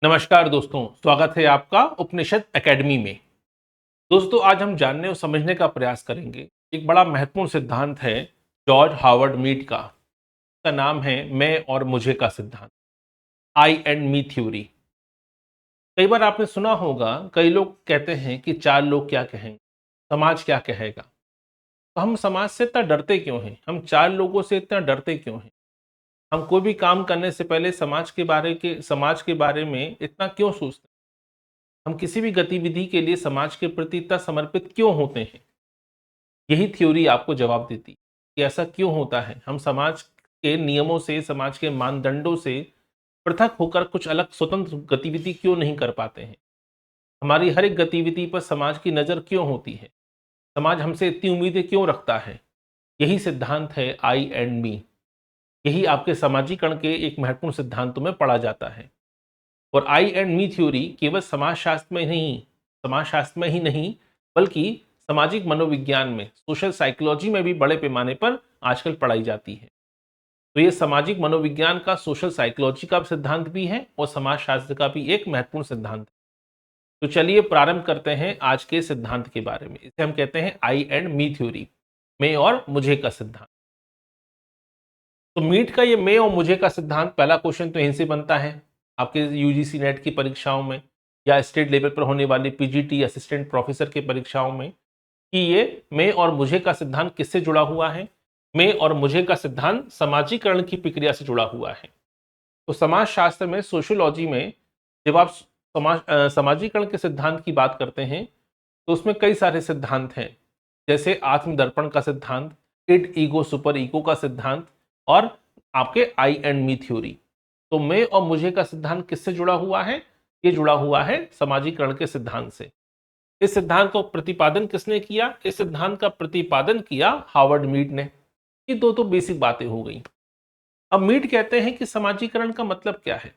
नमस्कार दोस्तों, स्वागत है आपका उपनिषद एकेडमी में। दोस्तों, आज हम जानने और समझने का प्रयास करेंगे। एक बड़ा महत्वपूर्ण सिद्धांत है जॉर्ज हार्वर्ड मीड का। इसका नाम है मैं और मुझे का सिद्धांत, आई एंड मी थ्योरी। कई बार आपने सुना होगा, कई लोग कहते हैं कि चार लोग क्या कहेंगे, समाज क्या कहेगा। तो हम समाज से इतना डरते क्यों हैं? हम चार लोगों से इतना डरते क्यों हैं? हम कोई भी काम करने से पहले समाज के बारे में इतना क्यों सोचते हैं? हम किसी भी गतिविधि के लिए समाज के प्रति इतना समर्पित क्यों होते हैं? यही थ्योरी आपको जवाब देती है कि ऐसा क्यों होता है। हम समाज के नियमों से, समाज के मानदंडों से पृथक होकर कुछ अलग स्वतंत्र गतिविधि क्यों नहीं कर पाते हैं? हमारी हर एक गतिविधि पर समाज की नज़र क्यों होती है? समाज हमसे इतनी उम्मीदें क्यों रखता है? यही सिद्धांत है आई एंड मी। यही आपके सामाजिकरण के एक महत्वपूर्ण सिद्धांतों में पढ़ा जाता है। और आई एंड मी थ्योरी केवल समाजशास्त्र में ही नहीं, बल्कि सामाजिक मनोविज्ञान में, सोशल साइकोलॉजी में भी बड़े पैमाने पर आजकल पढ़ाई जाती है। तो ये सामाजिक मनोविज्ञान का, सोशल साइकोलॉजी का सिद्धांत भी है और समाजशास्त्र का भी एक महत्वपूर्ण सिद्धांत है। तो चलिए प्रारंभ करते हैं आज के सिद्धांत के बारे में। इसे हम कहते हैं आई एंड मी थ्योरी, मैं और मुझे का सिद्धांत। तो मीट का ये मैं और मुझे का सिद्धांत, पहला क्वेश्चन तो यहीं से बनता है आपके यूजीसी नेट की परीक्षाओं में या स्टेट लेवल पर होने वाली पीजीटी असिस्टेंट प्रोफेसर की परीक्षाओं में, कि ये मैं और मुझे का सिद्धांत किससे जुड़ा हुआ है। मैं और मुझे का सिद्धांत समाजीकरण की प्रक्रिया से जुड़ा हुआ है। तो समाजशास्त्र में, सोशियोलॉजी में, जब आप समाजीकरण के सिद्धांत की बात करते हैं तो उसमें कई सारे सिद्धांत हैं, जैसे आत्मदर्पण का सिद्धांत, इड ईगो सुपर ईगो का सिद्धांत और आपके आई एंड मी थ्योरी। तो मैं और मुझे का सिद्धांत किससे जुड़ा हुआ है? ये जुड़ा हुआ है समाजीकरण के सिद्धांत से। इस सिद्धांत का प्रतिपादन किसने किया? इस सिद्धांत का प्रतिपादन किया हार्वर्ड मीड ने। ये दो तो बेसिक बातें हो गई। अब मीड कहते हैं कि समाजीकरण का मतलब क्या है।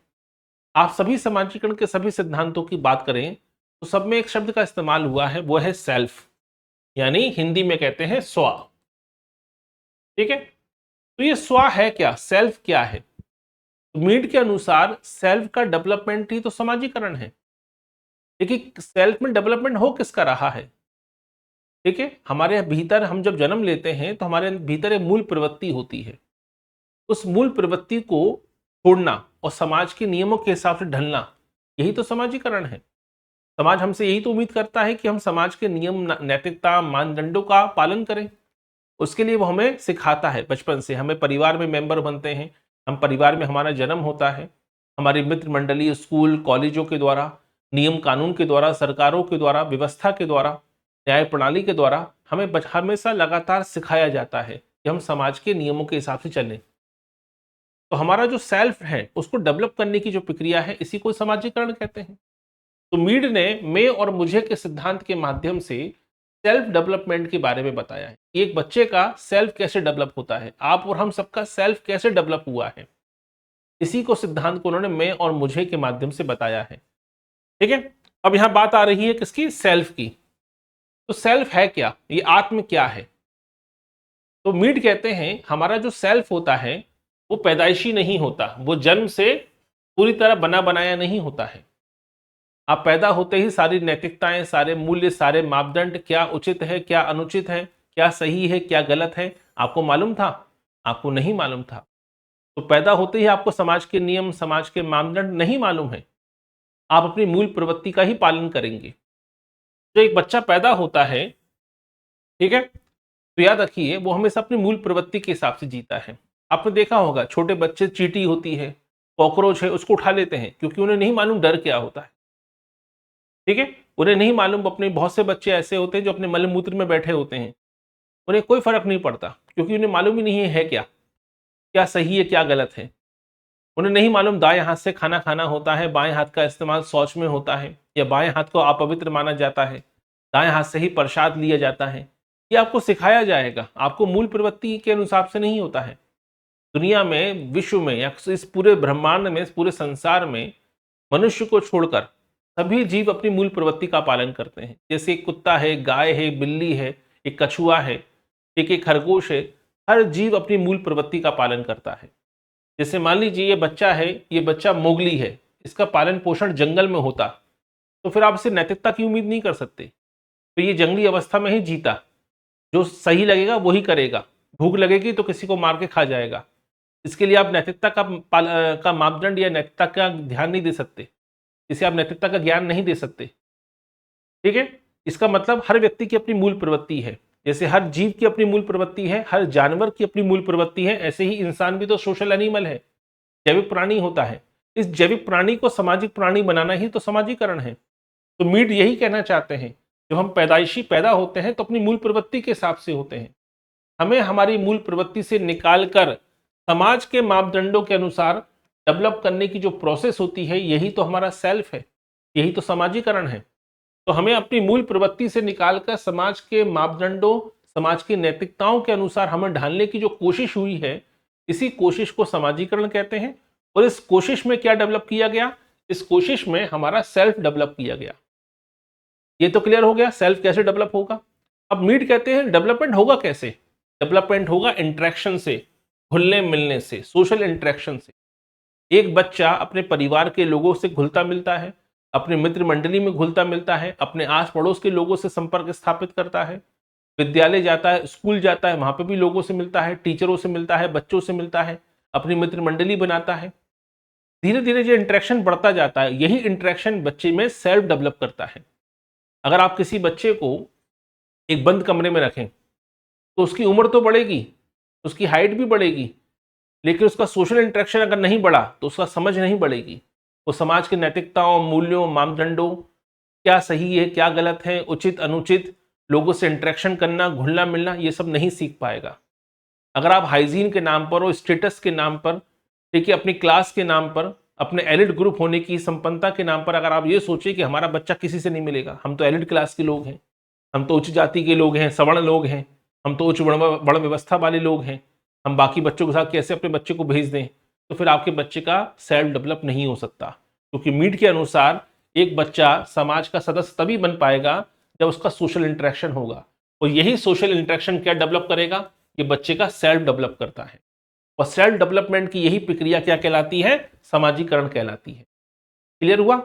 आप सभी समाजीकरण के सभी सिद्धांतों की बात करें तो सब में एक शब्द का इस्तेमाल हुआ है, वो है सेल्फ, यानी हिंदी में कहते हैं स्व। ठीक है, तो ये स्व है क्या, सेल्फ क्या है? तो मीड के अनुसार सेल्फ का डेवलपमेंट ही तो समाजीकरण है। देखिए, सेल्फ में डेवलपमेंट हो किसका रहा है? ठीक है, हमारे भीतर हम जब जन्म लेते हैं तो हमारे भीतर एक मूल प्रवृत्ति होती है। उस मूल प्रवृत्ति को छोड़ना और समाज के नियमों के हिसाब से ढलना, यही तो समाजीकरण है। समाज हमसे यही तो उम्मीद करता है कि हम समाज के नियम, नैतिकता, मानदंडों का पालन करें। उसके लिए वो हमें सिखाता है। बचपन से हमें परिवार में मेंबर बनते हैं, हम परिवार में, हमारा जन्म होता है, हमारी मित्र मंडली, स्कूल कॉलेजों के द्वारा, नियम कानून के द्वारा, सरकारों के द्वारा, व्यवस्था के द्वारा, न्याय प्रणाली के द्वारा हमें हमेशा लगातार सिखाया जाता है कि हम समाज के नियमों के हिसाब से चलें। तो हमारा जो सेल्फ है उसको डेवलप करने की जो प्रक्रिया है, इसी को समाजीकरण कहते हैं। तो मीड ने मैं और मुझे के सिद्धांत के माध्यम से सेल्फ डेवलपमेंट के बारे में बताया है कि एक बच्चे का सेल्फ कैसे डेवलप होता है, आप और हम सबका सेल्फ कैसे डेवलप हुआ है। इसी को सिद्धांत को उन्होंने मैं और मुझे के माध्यम से बताया है। ठीक है, अब यहां बात आ रही है किसकी? सेल्फ की। तो सेल्फ है क्या, ये आत्म क्या है? तो मीड कहते हैं हमारा जो सेल्फ होता है वो पैदाइशी नहीं होता, वो जन्म से पूरी तरह बना बनाया नहीं होता है। आप पैदा होते ही सारी नैतिकताएं, सारे मूल्य, सारे मापदंड, क्या उचित है, क्या अनुचित है, क्या सही है, क्या गलत है, आपको मालूम था? आपको नहीं मालूम था। तो पैदा होते ही आपको समाज के नियम, समाज के मानदंड नहीं मालूम है। आप अपनी मूल प्रवृत्ति का ही पालन करेंगे। जो एक बच्चा पैदा होता है, ठीक है, तो याद रखिए वो हमेशा अपनी मूल प्रवृत्ति के हिसाब से जीता है। आपने देखा होगा, छोटे बच्चे, चींटी होती है, कॉकरोच है, उसको उठा लेते हैं क्योंकि उन्हें नहीं मालूम डर क्या होता है। ठीक है, उन्हें नहीं मालूम। अपने बहुत से बच्चे ऐसे होते हैं जो अपने मल मूत्र में बैठे होते हैं, उन्हें कोई फर्क नहीं पड़ता क्योंकि उन्हें मालूम ही नहीं है क्या क्या सही है, क्या गलत है। उन्हें नहीं मालूम दाएं हाथ से खाना खाना होता है, बाएं हाथ का इस्तेमाल शौच में होता है, या बाएं हाथ को अपवित्र माना जाता है, दाएं हाथ से ही प्रसाद लिया जाता है। ये आपको सिखाया जाएगा, आपको मूल प्रवृत्ति के अनुसार से नहीं होता है। दुनिया में, विश्व में, या इस पूरे ब्रह्मांड में, इस पूरे संसार में मनुष्य को छोड़कर सभी जीव अपनी मूल प्रवृत्ति का पालन करते हैं। जैसे एक कुत्ता है, गाय है, बिल्ली है, एक कछुआ है, ठीक, एक खरगोश है। हर जीव अपनी मूल प्रवृत्ति का पालन करता है। जैसे मान लीजिए ये बच्चा है, ये बच्चा मोगली है, इसका पालन पोषण जंगल में होता तो फिर आप इसे नैतिकता की उम्मीद नहीं कर सकते। तो ये जंगली अवस्था में ही जीता, जो सही लगेगा वही करेगा, भूख लगेगी तो किसी को मार के खा जाएगा। इसके लिए आप नैतिकता का मापदंड या नैतिकता का ध्यान नहीं दे सकते, इसे आप नैतिकता का ज्ञान नहीं दे सकते। ठीक है, इसका मतलब हर व्यक्ति की अपनी मूल प्रवृत्ति है। जैसे हर जीव की अपनी मूल प्रवृत्ति है, हर जानवर की अपनी मूल प्रवृत्ति है, ऐसे ही इंसान भी तो सोशल एनिमल है, जैविक प्राणी होता है। इस जैविक प्राणी को सामाजिक प्राणी बनाना ही तो समाजीकरण है। तो मीड यही कहना चाहते हैं, जब हम पैदाइशी पैदा होते हैं तो अपनी मूल प्रवृत्ति के हिसाब से होते हैं। हमें हमारी मूल प्रवृत्ति से निकालकर समाज के मापदंडों के अनुसार डेवलप करने की जो प्रोसेस होती है, यही तो हमारा सेल्फ है, यही तो समाजीकरण है। तो हमें अपनी मूल प्रवृत्ति से निकालकर समाज के मापदंडों, समाज की नैतिकताओं के अनुसार हमें ढालने की जो कोशिश हुई है, इसी कोशिश को समाजीकरण कहते हैं। और इस कोशिश में क्या डेवलप किया गया? इस कोशिश में हमारा सेल्फ डेवलप किया गया। ये तो क्लियर हो गया, सेल्फ कैसे डेवलप होगा। अब मीड कहते हैं डेवलपमेंट होगा कैसे? डेवलपमेंट होगा इंटरेक्शन से, घुलने मिलने से, सोशल इंटरेक्शन से। एक बच्चा अपने परिवार के लोगों से घुलता मिलता है, अपने मित्र मंडली में घुलता मिलता है, अपने आस पड़ोस के लोगों से संपर्क स्थापित करता है, विद्यालय जाता है, स्कूल जाता है, वहां पर भी लोगों से मिलता है, टीचरों से मिलता है, बच्चों से मिलता है, अपनी मित्र मंडली बनाता है। धीरे धीरे जो इंटरेक्शन बढ़ता जाता है, यही इंटरेक्शन बच्चे में सेल्फ डेवलप करता है। अगर आप किसी बच्चे को एक बंद कमरे में रखें तो उसकी उम्र तो बढ़ेगी, उसकी हाइट भी बढ़ेगी, लेकिन उसका सोशल इंटरेक्शन अगर नहीं बढ़ा तो उसका समझ नहीं बढ़ेगी। वो समाज की नैतिकताओं, मूल्यों, मापदंडों, क्या सही है क्या गलत है, उचित अनुचित, लोगों से इंटरेक्शन करना, घुलना मिलना, ये सब नहीं सीख पाएगा। अगर आप हाइजीन के नाम पर और स्टेटस के नाम पर, ठीक है, अपनी क्लास के नाम पर, अपने एलिट ग्रुप होने की संपन्नता के नाम पर अगर आप ये सोचिए कि हमारा बच्चा किसी से नहीं मिलेगा, हम तो एलिट क्लास के लोग हैं, हम तो उच्च जाति के लोग हैं, सवर्ण लोग हैं, हम तो उच्च वर्ण व्यवस्था वाले लोग हैं, हम बाकी बच्चों के साथ कैसे अपने बच्चे को भेज दें, तो फिर आपके बच्चे का सेल्फ डेवलप नहीं हो सकता। क्योंकि मीड के अनुसार एक बच्चा समाज का सदस्य तभी बन पाएगा जब उसका सोशल इंटरेक्शन होगा, और यही सोशल इंटरेक्शन क्या डेवलप करेगा? ये बच्चे का सेल्फ डेवलप करता है। और सेल्फ डेवलपमेंट की यही प्रक्रिया क्या कहलाती है? समाजीकरण कहलाती है। क्लियर हुआ?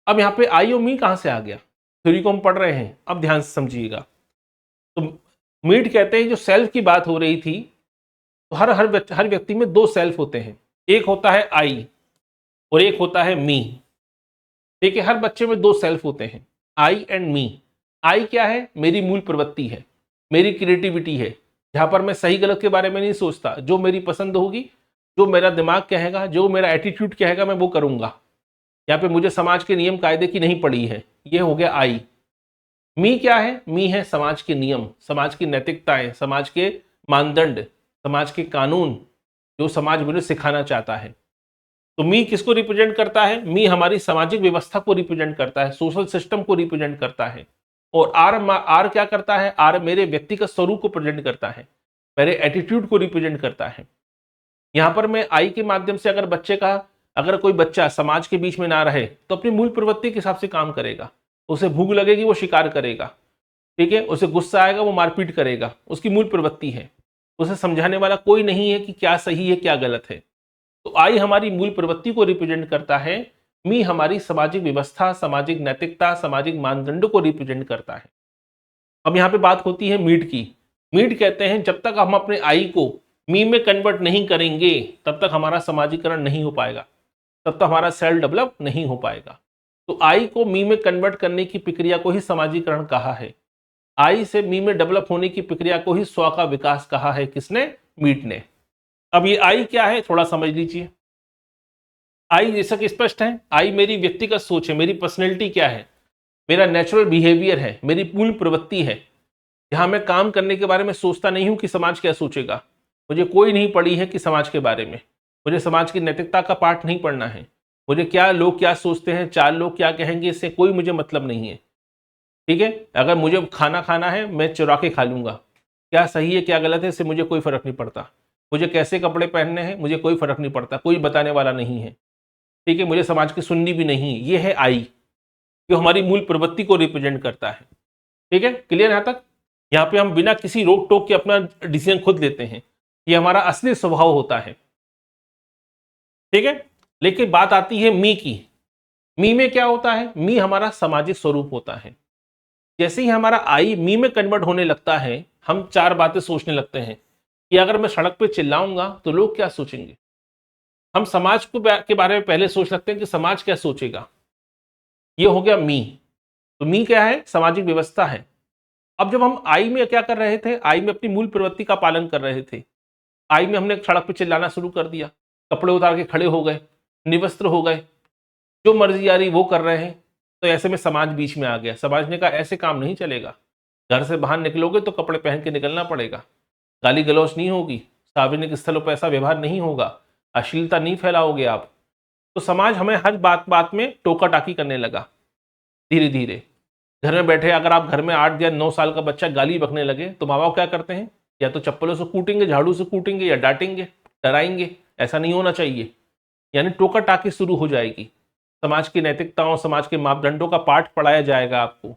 अब यहाँ पे आई और मी कहां से आ गया? थ्योरी को हम पढ़ रहे हैं, अब ध्यान से समझिएगा। तो मीड कहते हैं जो सेल्फ की बात हो रही थी, तो हर व्यक्ति में दो सेल्फ होते हैं, एक होता है आई और एक होता है मी। ठीक है, हर बच्चे में दो सेल्फ होते हैं, आई एंड मी। आई क्या है? मेरी मूल प्रवृत्ति है, मेरी क्रिएटिविटी है, जहां पर मैं सही गलत के बारे में नहीं सोचता, जो मेरी पसंद होगी, जो मेरा दिमाग कहेगा, जो मेरा एटीट्यूड कहेगा, मैं वो करूंगा। यहाँ पे मुझे समाज के नियम कायदे की नहीं पड़ी है। ये हो गया आई। मी क्या है? मी है समाज के नियम, समाज की नैतिकताएं, समाज के मानदंड, समाज के कानून, जो समाज मुझे सिखाना चाहता है। तो मी किसको रिप्रेजेंट करता है? मी हमारी सामाजिक व्यवस्था को रिप्रेजेंट करता है, सोशल सिस्टम को रिप्रेजेंट करता है। और आर क्या करता है? आर मेरे व्यक्तिगत स्वरूप को प्रेजेंट करता है, मेरे एटीट्यूड को रिप्रेजेंट करता है। यहां पर मैं आई के माध्यम से अगर कोई बच्चा समाज के बीच में ना रहे तो अपनी मूल प्रवृत्ति के हिसाब से काम करेगा। उसे भूख लगेगी वो शिकार करेगा, ठीक है, उसे गुस्सा आएगा वो मारपीट करेगा, उसकी मूल प्रवृत्ति है। उसे समझाने वाला कोई नहीं है कि क्या सही है क्या गलत है। तो आई हमारी मूल प्रवृत्ति को रिप्रेजेंट करता है, मी हमारी सामाजिक व्यवस्था, सामाजिक नैतिकता, सामाजिक मानदंडों को रिप्रेजेंट करता है। अब यहाँ पे बात होती है मीड की। मीड कहते हैं जब तक हम अपने आई को मी में कन्वर्ट नहीं करेंगे तब तक हमारा समाजीकरण नहीं हो पाएगा, तब तक हमारा सेल्फ डेवलप नहीं हो पाएगा। तो आई को मी में कन्वर्ट करने की प्रक्रिया को ही समाजीकरण कहा है। आई से मी में डेवलप होने की प्रक्रिया को ही स्व का विकास कहा है। किसने? मीड ने। अब ये आई क्या है थोड़ा समझ लीजिए। आई जैसा कि स्पष्ट है, आई मेरी व्यक्तिगत सोच है, मेरी पर्सनैलिटी क्या है, मेरा नेचुरल बिहेवियर है, मेरी पूर्ण प्रवृत्ति है। यहाँ मैं काम करने के बारे में सोचता नहीं हूँ कि समाज क्या सोचेगा, मुझे कोई नहीं पड़ी है कि समाज के बारे में, मुझे समाज की नैतिकता का पाठ नहीं पढ़ना है, मुझे लोग क्या सोचते हैं, चार लोग क्या कहेंगे, इससे कोई मुझे मतलब नहीं है। ठीक है, अगर मुझे खाना खाना है मैं चुरा के खा लूँगा, क्या सही है क्या गलत है इससे मुझे कोई फर्क नहीं पड़ता। मुझे कैसे कपड़े पहनने हैं मुझे कोई फर्क नहीं पड़ता, कोई बताने वाला नहीं है। ठीक है, मुझे समाज की सुननी भी नहीं। ये है आई, जो हमारी मूल प्रवृत्ति को रिप्रेजेंट करता है। ठीक है, क्लियर यहाँ तक? यहाँ पे हम बिना किसी रोक टोक के अपना डिसीजन खुद लेते हैं, ये हमारा असली स्वभाव होता है। ठीक है, लेकिन बात आती है मी की। मी में क्या होता है? मी हमारा सामाजिक स्वरूप होता है। जैसे ही हमारा आई मी में कन्वर्ट होने लगता है, हम चार बातें सोचने लगते हैं कि अगर मैं सड़क पे चिल्लाऊंगा तो लोग क्या सोचेंगे। हम समाज को के बारे में पहले सोच लगते हैं कि समाज क्या सोचेगा। ये हो गया मी। तो मी क्या है? सामाजिक व्यवस्था है। अब जब हम आई में क्या कर रहे थे, आई में अपनी मूल प्रवृत्ति का पालन कर रहे थे। आई में हमने सड़क पे चिल्लाना शुरू कर दिया, कपड़े उतार के खड़े हो गए, निवस्त्र हो गए, जो मर्जी आ रही वो कर रहे हैं। तो ऐसे में समाज बीच में आ गया। समाज ने कहा ऐसे काम नहीं चलेगा, घर से बाहर निकलोगे तो कपड़े पहन के निकलना पड़ेगा, गाली गलौज नहीं होगी, सार्वजनिक स्थलों पर ऐसा व्यवहार नहीं होगा, अश्लीलता नहीं फैलाओगे आप। तो समाज हमें हर बात बात में टोका टाकी करने लगा। धीरे धीरे घर में बैठे अगर आप घर में 8 या 9 साल का बच्चा गाली बकने लगे तो माँ बाप क्या करते हैं? या तो चप्पलों से कूटेंगे, झाड़ू से कूटेंगे, या डांटेंगे, डराएंगे। ऐसा नहीं होना चाहिए। यानी टोका टाकी शुरू हो जाएगी। समाज की नैतिकताओं, समाज के मापदंडों का पाठ पढ़ाया जाएगा आपको,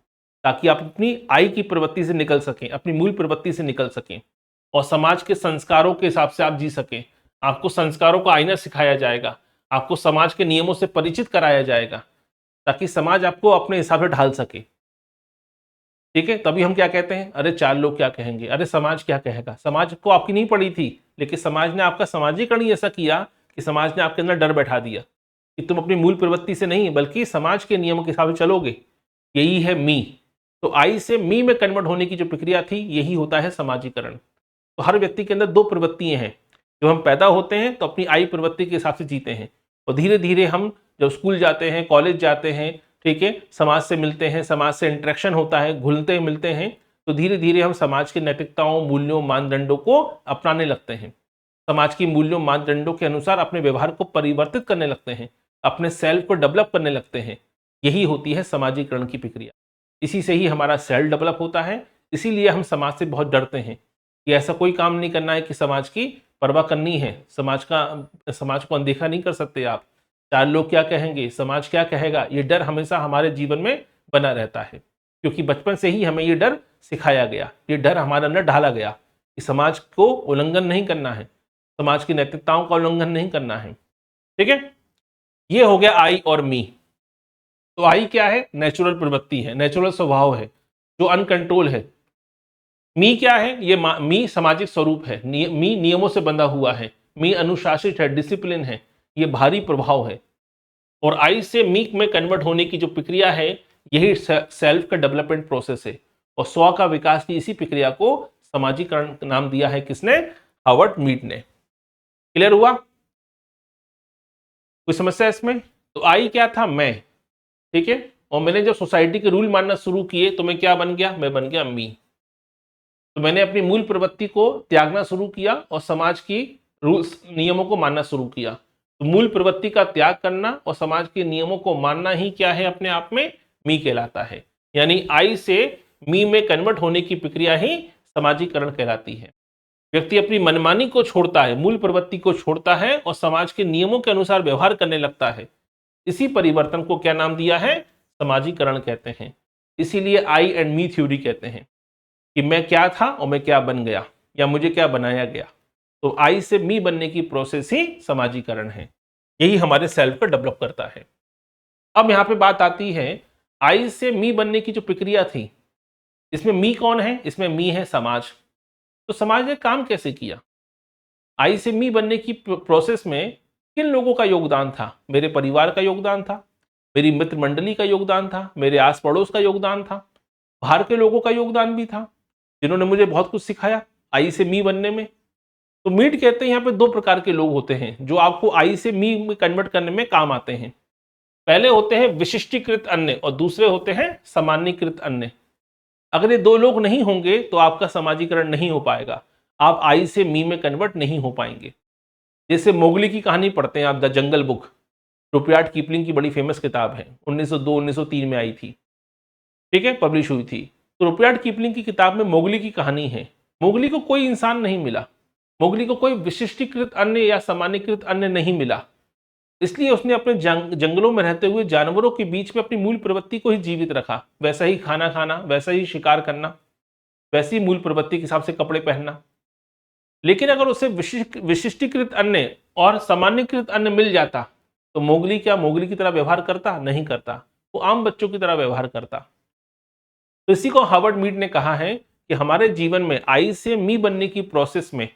ताकि आप अपनी आई की प्रवृत्ति से निकल सकें, अपनी मूल प्रवृत्ति से निकल सकें और समाज के संस्कारों के हिसाब से आप जी सकें। आपको संस्कारों का आईना सिखाया जाएगा, आपको समाज के नियमों से परिचित कराया जाएगा, ताकि समाज आपको अपने हिसाब से ढाल सके। ठीक है? तभी हम क्या कहते हैं, अरे चार लोग क्या कहेंगे, अरे समाज क्या कहेगा। समाज को आपकी नहीं पड़ी थी, लेकिन समाज ने आपका सामाजिकरण ही ऐसा किया कि समाज ने आपके अंदर डर बैठा दिया कि तुम अपनी मूल प्रवृत्ति से नहीं बल्कि समाज के नियमों के हिसाब से चलोगे। यही है मी। तो आई से मी में कन्वर्ट होने की जो प्रक्रिया थी, यही होता है समाजीकरण। तो हर व्यक्ति के अंदर दो प्रवृत्तियां हैं। जब हम पैदा होते हैं तो अपनी आई प्रवृत्ति के हिसाब से जीते हैं, और धीरे धीरे हम जब स्कूल जाते हैं, कॉलेज जाते हैं, ठीक है, समाज से मिलते हैं, समाज से इंटरेक्शन होता है, घुलते मिलते हैं, तो धीरे धीरे हम समाज की नैतिकताओं, मूल्यों, मानदंडों को अपनाने लगते हैं। समाज की मूल्यों, मानदंडों के अनुसार अपने व्यवहार को परिवर्तित करने लगते हैं, अपने सेल्फ को डेवलप करने लगते हैं। यही होती है समाजीकरण की प्रक्रिया। इसी से ही हमारा सेल्फ डेवलप होता है। इसीलिए हम समाज से बहुत डरते हैं कि ऐसा कोई काम नहीं करना है कि समाज की परवाह करनी है, समाज को अनदेखा नहीं कर सकते आप। चार लोग क्या कहेंगे, समाज क्या कहेगा, ये डर हमेशा हमारे जीवन में बना रहता है, क्योंकि बचपन से ही हमें ये डर सिखाया गया, ये डर हमारे अंदर ढाला गया कि समाज को उल्लंघन नहीं करना है, समाज की नैतिकताओं का उल्लंघन नहीं करना है। ठीक है? ये हो गया आई और मी। तो आई क्या है? नेचुरल प्रवृत्ति है, नेचुरल स्वभाव है, जो अनकंट्रोल है। मी क्या है? ये मी सामाजिक स्वरूप है, मी नियमों से बंधा हुआ है, मी अनुशासित है, डिसिप्लिन है, ये भारी प्रभाव है। और आई से मी में कन्वर्ट होने की जो प्रक्रिया है, यही सेल्फ का डेवलपमेंट प्रोसेस है। और स्व का विकास की इसी प्रक्रिया को सामाजिकरण नाम दिया है किसने? हावर्ड मीड ने। क्लियर हुआ? कोई समस्या इसमें? तो आई क्या था? मैं। ठीक है? और मैंने जब सोसाइटी के रूल मानना शुरू किए तो मैं क्या बन गया? मैं बन गया मी। तो मैंने अपनी मूल प्रवृत्ति को त्यागना शुरू किया और समाज की रूल्स, नियमों को मानना शुरू किया। तो मूल प्रवृत्ति का त्याग करना और समाज के नियमों को मानना ही क्या है? अपने आप में मी कहलाता है। यानी आई से मी में कन्वर्ट होने की प्रक्रिया ही समाजीकरण कहलाती है। व्यक्ति अपनी मनमानी को छोड़ता है, मूल प्रवृत्ति को छोड़ता है और समाज के नियमों के अनुसार व्यवहार करने लगता है। इसी परिवर्तन को क्या नाम दिया है? समाजीकरण कहते हैं। इसीलिए आई एंड मी थ्योरी कहते हैं कि मैं क्या था और मैं क्या बन गया, या मुझे क्या बनाया गया। तो आई से मी बनने की प्रोसेस ही समाजीकरण है। यही हमारे सेल्फ को डेवलप करता है। अब यहां पे बात आती है, आई से मी बनने की जो प्रक्रिया थी, इसमें मी कौन है? इसमें मी है समाज। तो समाज ने काम कैसे किया? आई से मी बनने की प्रोसेस में किन लोगों का योगदान था? मेरे परिवार का योगदान था, मेरी मित्र मंडली का योगदान था, मेरे आस पड़ोस का योगदान था, बाहर के लोगों का योगदान भी था, जिन्होंने मुझे बहुत कुछ सिखाया आई से मी बनने में। तो मीट कहते हैं यहाँ पे दो प्रकार के लोग होते हैं जो आपको आई से मी में कन्वर्ट करने में काम आते हैं। पहले होते हैं विशिष्टीकृत अन्य और दूसरे होते हैं सामान्यकृत अन्य। अगर ये दो लोग नहीं होंगे तो आपका समाजीकरण नहीं हो पाएगा, आप आई से मी में कन्वर्ट नहीं हो पाएंगे। जैसे मोगली की कहानी पढ़ते हैं आप, the jungle book, Rudyard Kipling की बड़ी फेमस किताब है, 1902-1903 में आई थी। ठीक है, पब्लिश हुई थी। तो रुडयार्ड किपलिंग की किताब में मोगली की कहानी है। मोगली को कोई इंसान नहीं मिला, मोगली को कोई विशिष्टीकृत अन्य या सामान्यकृत अन्य नहीं मिला, इसलिए उसने अपने जंगलों में रहते हुए जानवरों के बीच में अपनी मूल प्रवृत्ति को ही जीवित रखा। वैसा ही खाना खाना, वैसा ही शिकार करना, वैसी मूल प्रवृत्ति के हिसाब से कपड़े पहनना। लेकिन अगर उसे विशिष्टीकृत अन्य और सामान्यकृत अन्य मिल जाता तो मोगली क्या मोगली की तरह व्यवहार करता? नहीं करता, वो आम बच्चों की तरह व्यवहार करता। तो इसी को हार्वर्ड मीड ने कहा है कि हमारे जीवन में आई से मी बनने की प्रोसेस में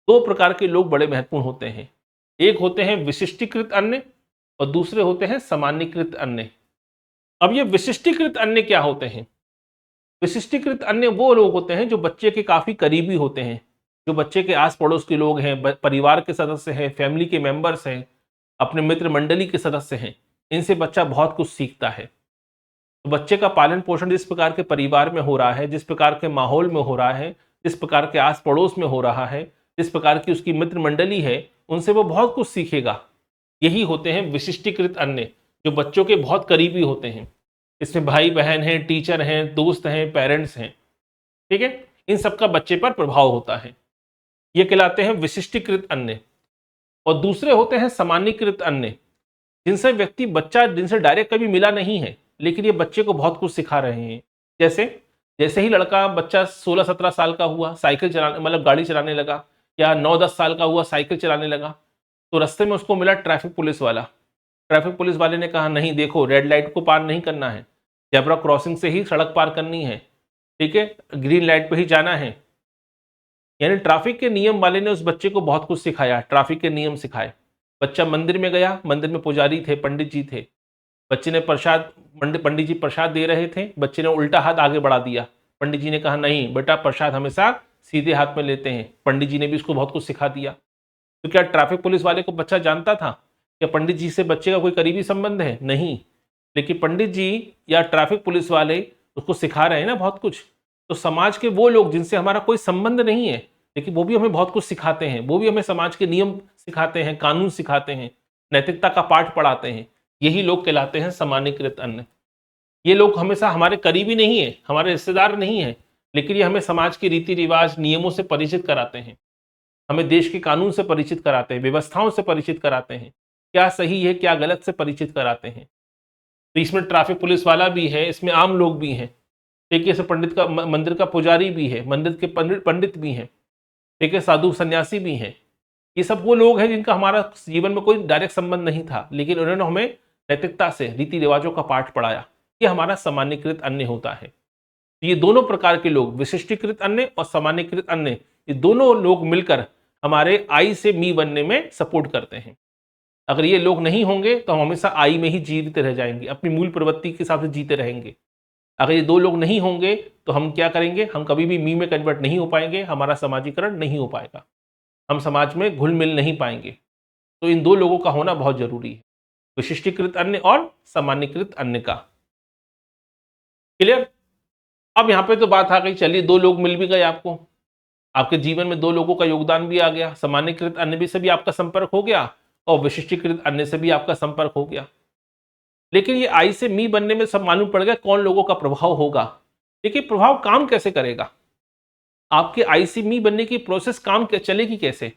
दो प्रकार के लोग बड़े महत्वपूर्ण होते हैं। एक होते हैं विशिष्टीकृत अन्य और दूसरे होते हैं सामान्यीकृत अन्य। अब ये विशिष्टीकृत अन्य क्या होते हैं? विशिष्टीकृत अन्य वो लोग होते हैं जो बच्चे के काफी करीबी होते हैं, जो बच्चे के आस पड़ोस के लोग हैं, परिवार के सदस्य हैं, फैमिली के मेंबर्स हैं, अपने मित्र मंडली के सदस्य हैं। इनसे बच्चा बहुत कुछ सीखता है। तो बच्चे का पालन पोषण जिस प्रकार के परिवार में हो रहा है, जिस प्रकार के माहौल में हो रहा है, जिस प्रकार के आस पड़ोस में हो रहा है, जिस प्रकार की उसकी मित्र मंडली है, उनसे वो बहुत कुछ सीखेगा। यही होते हैं विशिष्टीकृत अन्य, जो बच्चों के बहुत करीबी होते हैं। इसमें भाई बहन हैं, टीचर हैं, दोस्त हैं, पेरेंट्स हैं, ठीक है। इन सबका बच्चे पर प्रभाव होता है। ये कहलाते हैं विशिष्टीकृत अन्य। और दूसरे होते हैं सामान्यीकृत अन्य, जिनसे व्यक्ति बच्चा जिनसे डायरेक्ट कभी मिला नहीं है, लेकिन ये बच्चे को बहुत कुछ सिखा रहे हैं। जैसे जैसे ही लड़का बच्चा 16-17 साल का हुआ, साइकिल चलाने मतलब गाड़ी चलाने लगा, या 9-10 साल का हुआ साइकिल चलाने लगा, तो रास्ते में उसको मिला ट्रैफिक पुलिस वाला। ट्रैफिक पुलिस वाले ने कहा नहीं देखो, रेड लाइट को पार नहीं करना है, जेब्रा क्रॉसिंग से ही सड़क पार करनी है, ठीक है, ग्रीन लाइट पे ही जाना है। यानी ट्रैफिक के नियम वाले ने उस बच्चे को बहुत कुछ सिखाया, ट्रैफिक के नियम सिखाए। बच्चा मंदिर में गया, मंदिर में पुजारी थे, पंडित जी थे। बच्चे ने प्रसाद, पंडित जी प्रसाद दे रहे थे, बच्चे ने उल्टा हाथ आगे बढ़ा दिया। पंडित जी ने कहा नहीं बेटा, प्रसाद हमेशा सीधे हाथ में लेते हैं। पंडित जी ने भी उसको बहुत कुछ सिखा दिया। तो क्या ट्रैफिक पुलिस वाले को बच्चा जानता था क्या पंडित जी से बच्चे का कोई करीबी संबंध है? नहीं। लेकिन पंडित जी या ट्रैफिक पुलिस वाले उसको सिखा रहे हैं ना बहुत कुछ। तो समाज के वो लोग जिनसे हमारा कोई संबंध नहीं है, लेकिन वो भी हमें बहुत कुछ सिखाते हैं, वो भी हमें समाज के नियम सिखाते हैं, कानून सिखाते हैं, नैतिकता का पाठ पढ़ाते हैं। यही लोग कहलाते हैं सामान्यीकृत अन्य। ये लोग हमेशा हमारे करीबी नहीं है, हमारे रिश्तेदार नहीं है, लेकिन ये हमें समाज के रीति रिवाज, नियमों से परिचित कराते हैं, हमें देश के कानून से परिचित कराते हैं, व्यवस्थाओं से परिचित कराते हैं, क्या सही है क्या गलत से परिचित कराते हैं। तो इसमें ट्रैफिक पुलिस वाला भी है, इसमें आम लोग भी हैं, ठीक है, पंडित का, मंदिर का पुजारी भी है, मंदिर के पंडित भी हैं, ठीक है, साधु सन्यासी भी हैं। ये सब वो लोग हैं जिनका हमारा जीवन में कोई डायरेक्ट संबंध नहीं था, लेकिन उन्होंने हमें नैतिकता से, रीति रिवाजों का पाठ पढ़ाया। ये हमारा सामान्यीकृत अन्य होता है। तो ये दोनों प्रकार के लोग, विशिष्टीकृत अन्य और सामान्यीकृत अन्य, ये दोनों लोग मिलकर हमारे आई से मी बनने में सपोर्ट करते हैं। अगर ये लोग नहीं होंगे तो हम हमेशा आई में ही जीते रह जाएंगे, अपनी मूल प्रवृत्ति के हिसाब से जीते रहेंगे। अगर ये दो लोग नहीं होंगे तो हम क्या करेंगे, हम कभी भी मी में कन्वर्ट नहीं हो पाएंगे, हमारा समाजीकरण नहीं हो पाएगा, हम समाज में घुल मिल नहीं पाएंगे। तो इन दो लोगों का होना बहुत जरूरी है, विशिष्टीकृत अन्य और सामान्यीकृत अन्य का। क्लियर? अब यहाँ पे तो बात आ गई, चलिए दो लोग मिल भी गए आपको, आपके जीवन में दो लोगों का योगदान भी आ गया, सामान्यीकृत अन्य भी से भी आपका संपर्क हो गया और विशिष्टीकृत अन्य से भी आपका संपर्क हो गया। लेकिन ये आई से मी बनने में सब मालूम पड़ गया कौन लोगों का प्रभाव होगा। देखिए प्रभाव काम कैसे करेगा, आपके आई से मी बनने की प्रोसेस काम चलेगी कैसे?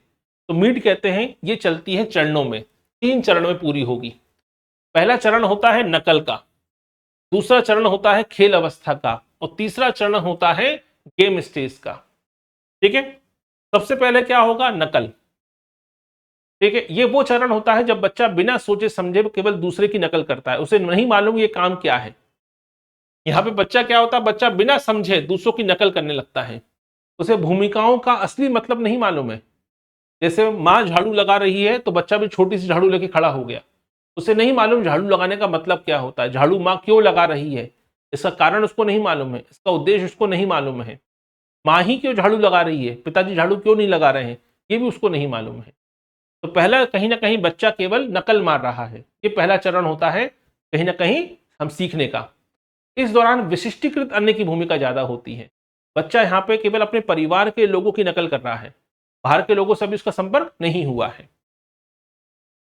तो मीड कहते हैं ये चलती है चरणों में, 3 चरण में पूरी होगी। पहला चरण होता है नकल का, दूसरा चरण होता है खेल अवस्था का, और तीसरा चरण होता है गेम स्टेज का। ठीक है, सबसे पहले क्या होगा, नकल। ठीक है, ये वो चरण होता है जब बच्चा बिना सोचे समझे केवल दूसरे की नकल करता है, उसे नहीं मालूम ये काम क्या है। यहां पे बच्चा क्या होता है, बच्चा बिना समझे दूसरों की नकल करने लगता है, उसे भूमिकाओं का असली मतलब नहीं मालूम है। जैसे माँ झाड़ू लगा रही है तो बच्चा भी छोटी सी झाड़ू लेके खड़ा हो गया, उसे नहीं मालूम झाड़ू लगाने का मतलब क्या होता है, झाड़ू माँ क्यों लगा रही है, इसका कारण उसको नहीं मालूम है, इसका उद्देश्य उसको नहीं मालूम है। माँ ही क्यों झाड़ू लगा रही है, पिताजी झाड़ू क्यों नहीं लगा रहे हैं, ये भी उसको नहीं मालूम है। तो पहला कहीं ना कहीं बच्चा केवल नकल मार रहा है, ये पहला चरण होता है कहीं ना कहीं हम सीखने का। इस दौरान विशिष्टीकृत अन्य की भूमिका ज्यादा होती है। बच्चा यहाँ पे केवल अपने परिवार के लोगों की नकल कर रहा है, बाहर के लोगों से भी उसका संपर्क नहीं हुआ है।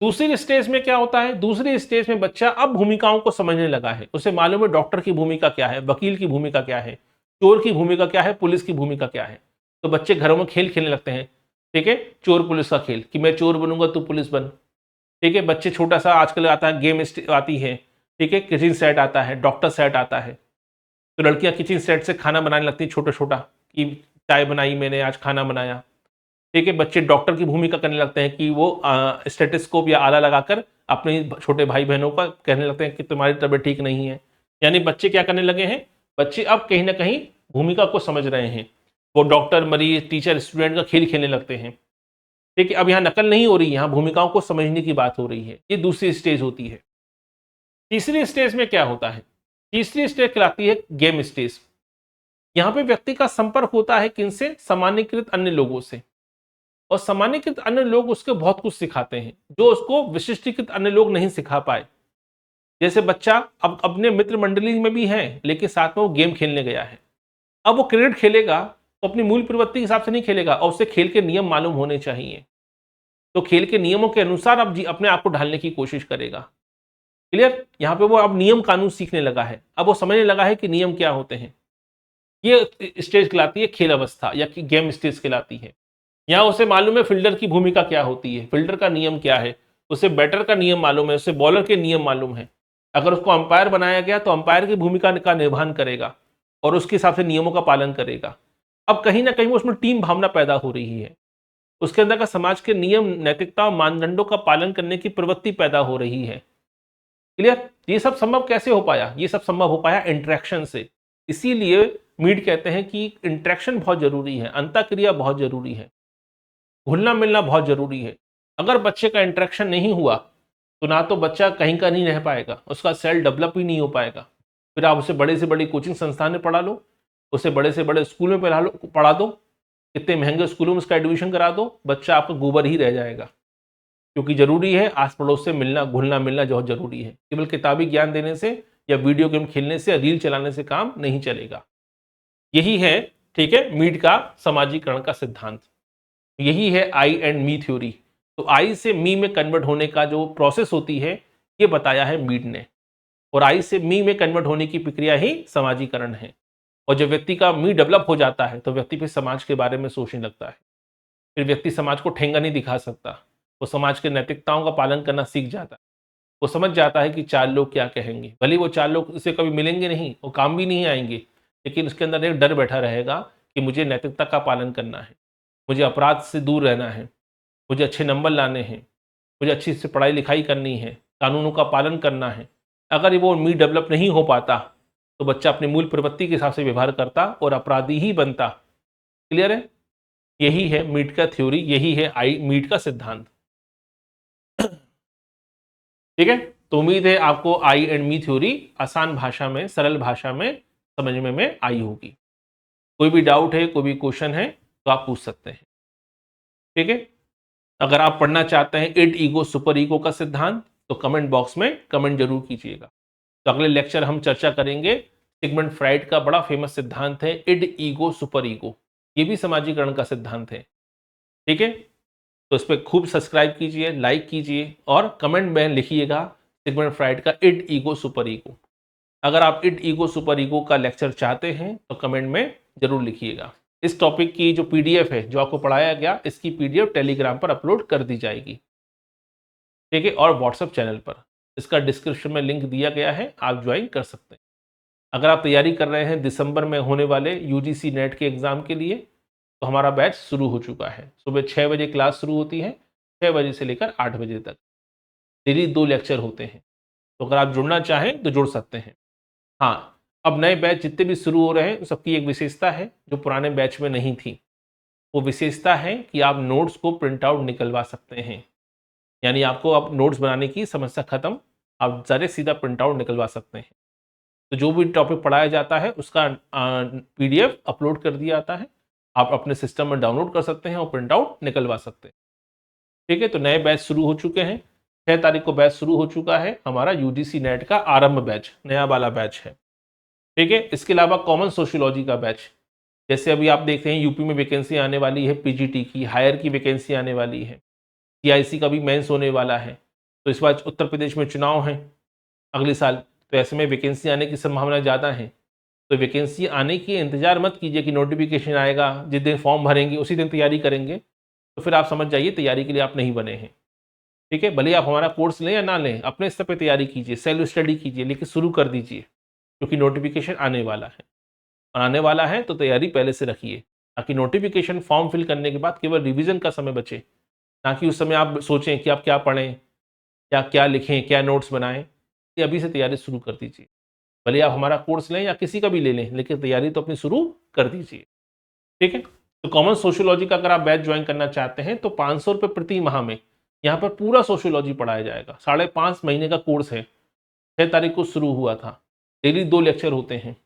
दूसरी स्टेज में क्या होता है, दूसरी स्टेज में बच्चा अब भूमिकाओं को समझने लगा है, उसे मालूम है डॉक्टर की भूमिका क्या है, वकील की भूमिका क्या है, चोर की भूमिका क्या है, पुलिस की भूमिका क्या है। तो बच्चे घरों में खेल खेलने लगते हैं, ठीक है, चोर पुलिस का खेल, कि मैं चोर बनूंगा तू पुलिस बन। ठीक है, बच्चे छोटा सा आजकल आता है गेम आती है, ठीक है, किचन सेट आता है, डॉक्टर सेट आता है। तो लड़कियां किचन सेट से खाना बनाने लगती है छोटा छोटा, कि चाय बनाई मैंने, आज खाना बनाया। ठीक है, बच्चे डॉक्टर की भूमिका करने लगते हैं कि वो स्टेथोस्कोप या आला लगाकर अपने छोटे भाई बहनों का कहने लगते हैं कि तुम्हारी तबीयत ठीक नहीं है। यानी बच्चे क्या करने लगे हैं, बच्चे अब कहीं ना कहीं भूमिका को समझ रहे हैं। वो डॉक्टर, मरीज, टीचर, स्टूडेंट का खेल खेलने लगते हैं। ठीक है, अब यहाँ नकल नहीं हो रही, यहाँ भूमिकाओं को समझने की बात हो रही है। ये दूसरी स्टेज होती है। तीसरी स्टेज में क्या होता है, तीसरी स्टेज कहलाती है गेम स्टेज। यहाँ पे व्यक्ति का संपर्क होता है किनसे, सामान्यकृत अन्य लोगों से। और सामान्यकृत अन्य लोग उसके बहुत कुछ सिखाते हैं जो उसको विशिष्टीकृत अन्य लोग नहीं सिखा पाए। जैसे बच्चा अब अपने मित्र मंडली में भी है, लेकिन साथ में वो गेम खेलने गया है। अब वो क्रिकेट खेलेगा तो अपनी मूल प्रवृत्ति के हिसाब से नहीं खेलेगा, और उसे खेल के नियम मालूम होने चाहिए। तो खेल के नियमों के अनुसार अब अपने आप को ढालने की कोशिश करेगा। क्लियर, यहाँ पे वो अब नियम कानून सीखने लगा है, अब वो समझने लगा है कि नियम क्या होते हैं। ये स्टेज कहलाती है खेल अवस्था या कि गेम स्टेज कहलाती है। यहाँ उसे मालूम है फील्डर की भूमिका क्या होती है, फील्डर का नियम क्या है, उसे बैटर का नियम मालूम है, उसे बॉलर के नियम मालूम है। अगर उसको अंपायर बनाया गया तो अंपायर की भूमिका का निर्वहन करेगा और उसके हिसाब से नियमों का पालन करेगा। अब कहीं ना कहीं उसमें टीम भावना पैदा हो रही है, उसके अंदर का समाज के नियम, नैतिकता और मानदंडों का पालन करने की प्रवृत्ति पैदा हो रही है। क्लियर, ये सब संभव कैसे हो पाया, ये सब संभव हो पाया इंटरेक्शन से। इसीलिए मीड कहते हैं कि इंटरेक्शन बहुत जरूरी है, अंतःक्रिया बहुत जरूरी है, घुलना मिलना बहुत जरूरी है। अगर बच्चे का इंटरेक्शन नहीं हुआ तो ना तो बच्चा कहीं का नहीं रह पाएगा, उसका सेल्फ डेवलप ही नहीं हो पाएगा। फिर आप उसे बड़े से बड़ी कोचिंग संस्थान में पढ़ा लो, उसे बड़े से बड़े स्कूल में पढ़ा दो, कितने महंगे स्कूलों में उसका एडमिशन करा दो, बच्चा आपका गोबर ही रह जाएगा। क्योंकि जरूरी है आस पड़ोस से मिलना, घुलना मिलना बहुत जरूरी है। केवल किताबी ज्ञान देने से या वीडियो गेम खेलने से या रील चलाने से काम नहीं चलेगा। यही है, ठीक है, मीड का सामाजिकरण का सिद्धांत। यही है आई एंड मी थ्योरी। तो आई से मी में कन्वर्ट होने का जो प्रोसेस होती है ये बताया है मीड ने, और आई से मी में कन्वर्ट होने की प्रक्रिया ही समाजीकरण है। और जब व्यक्ति का मी डेवलप हो जाता है तो व्यक्ति फिर समाज के बारे में सोचने लगता है। फिर व्यक्ति समाज को ठेंगा नहीं दिखा सकता, वो समाज के नैतिकताओं का पालन करना सीख जाता है। वो समझ जाता है कि चार लोग क्या कहेंगे, भले वो चार लोग उसे कभी मिलेंगे नहीं, वो काम भी नहीं आएंगे, लेकिन उसके अंदर एक डर बैठा रहेगा कि मुझे नैतिकता का पालन करना है, मुझे अपराध से दूर रहना है, मुझे अच्छे नंबर लाने हैं, मुझे अच्छी से पढ़ाई लिखाई करनी है, कानूनों का पालन करना है। अगर वो मी डेवलप नहीं हो पाता तो बच्चा अपनी मूल प्रवृत्ति के हिसाब से व्यवहार करता और अपराधी ही बनता। क्लियर है, यही है मीड का थ्योरी, यही है आई मीड का सिद्धांत। ठीक है, तो उम्मीद है आपको आई एंड मी थ्योरी आसान भाषा में, सरल भाषा में समझ में आई होगी। कोई भी डाउट है, कोई भी क्वेश्चन है तो आप पूछ सकते हैं। ठीक है, अगर आप पढ़ना चाहते हैं इड ईगो सुपर ईगो का सिद्धांत तो कमेंट बॉक्स में कमेंट जरूर कीजिएगा। तो अगले लेक्चर हम चर्चा करेंगे सिगमंड फ्राइड का बड़ा फेमस सिद्धांत है इड ईगो सुपर ईगो। ये भी समाजीकरण का सिद्धांत है। ठीक है, तो इस पर खूब सब्सक्राइब कीजिए, लाइक कीजिए और कमेंट में लिखिएगा सिगमंड फ्राइड का इड ईगो सुपर ईगो। अगर आप इड ईगो सुपर ईगो का लेक्चर चाहते हैं तो कमेंट में जरूर लिखिएगा। इस टॉपिक की जो पीडीएफ है जो आपको पढ़ाया गया, इसकी पीडीएफ टेलीग्राम पर अपलोड कर दी जाएगी। ठीक है, और व्हाट्सएप चैनल पर, इसका डिस्क्रिप्शन में लिंक दिया गया है, आप ज्वाइन कर सकते हैं। अगर आप तैयारी कर रहे हैं दिसंबर में होने वाले यूजीसी नेट के एग्ज़ाम के लिए तो हमारा बैच शुरू हो चुका है। सुबह 6 बजे क्लास शुरू होती है, 6 बजे से लेकर 8 बजे तक डेली 2 लेक्चर होते हैं। तो अगर आप जुड़ना चाहें तो जुड़ सकते हैं। हाँ, अब नए बैच जितने भी शुरू हो रहे हैं सबकी एक विशेषता है जो पुराने बैच में नहीं थी। वो विशेषता है कि आप नोट्स को प्रिंट आउट निकलवा सकते हैं। यानी आपको अब नोट्स बनाने की समस्या खत्म, आप डायरेक्ट सीधा प्रिंट आउट निकलवा सकते हैं। तो जो भी टॉपिक पढ़ाया जाता है उसका पीडीएफ अपलोड कर दिया जाता है, आप अपने सिस्टम में डाउनलोड कर सकते हैं और प्रिंट आउट निकलवा सकते हैं। ठीक है, तो नए बैच शुरू हो चुके हैं। 6 तारीख को बैच शुरू हो चुका है हमारा यूजीसी नेट का आरंभ बैच, नया वाला बैच है। ठीक है, इसके अलावा कॉमन सोशियोलॉजी का बैच, जैसे अभी आप देख रहे हैं यूपी में वैकेंसी आने वाली है, पीजीटी की, हायर की वैकेंसी आने वाली है, सीआईसी का भी मेंस होने वाला है। तो इस बार उत्तर प्रदेश में चुनाव हैं अगले साल, तो ऐसे में वैकेंसी आने की संभावना ज़्यादा है। तो वैकेंसी आने की इंतजार मत कीजिए कि नोटिफिकेशन आएगा जिस दिन फॉर्म भरेंगे उसी दिन तैयारी करेंगे, तो फिर आप समझ जाइए तैयारी के लिए आप नहीं बने हैं। ठीक है, भले आप हमारा कोर्स लें या ना लें, अपने स्तर पर तैयारी कीजिए, सेल्फ स्टडी कीजिए, लेकिन शुरू कर दीजिए क्योंकि नोटिफिकेशन आने वाला है। और आने वाला है तो तैयारी पहले से रखिए ताकि नोटिफिकेशन फॉर्म फिल करने के बाद केवल रिवीजन का समय बचे, ना कि उस समय आप सोचें कि आप क्या पढ़ें, या क्या लिखें, क्या नोट्स बनाएं, ये अभी से तैयारी शुरू कर दीजिए। भले आप हमारा कोर्स लें या किसी का भी ले लें, लेकिन तैयारी तो अपनी शुरू कर दीजिए। ठीक है, तो कॉमन सोशियोलॉजी का अगर आप बैच ज्वाइन करना चाहते हैं तो 500 रुपये प्रति माह में यहाँ पर पूरा सोशियोलॉजी पढ़ाया जाएगा। 5.5 महीने का कोर्स है, 6 तारीख को शुरू हुआ था। डेली 2 लेक्चर होते हैं।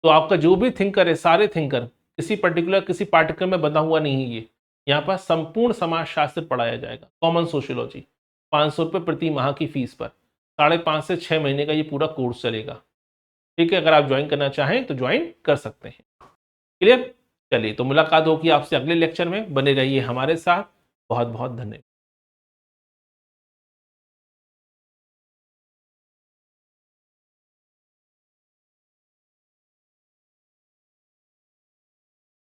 तो आपका जो भी थिंकर है, सारे थिंकर, किसी पर्टिकुलर किसी पाठ्यक्रम में बंधा हुआ नहीं है ये। यहाँ पर संपूर्ण समाजशास्त्र पढ़ाया जाएगा, कॉमन सोशियोलॉजी, 500 रुपये प्रति माह की फीस पर 5.5 से 6 महीने का ये पूरा कोर्स चलेगा। ठीक है, अगर आप ज्वाइन करना चाहें तो ज्वाइन कर सकते हैं। क्लियर? चलिए, तो मुलाकात होगी आपसे अगले लेक्चर में। बने रहिए हमारे साथ। बहुत बहुत धन्यवाद।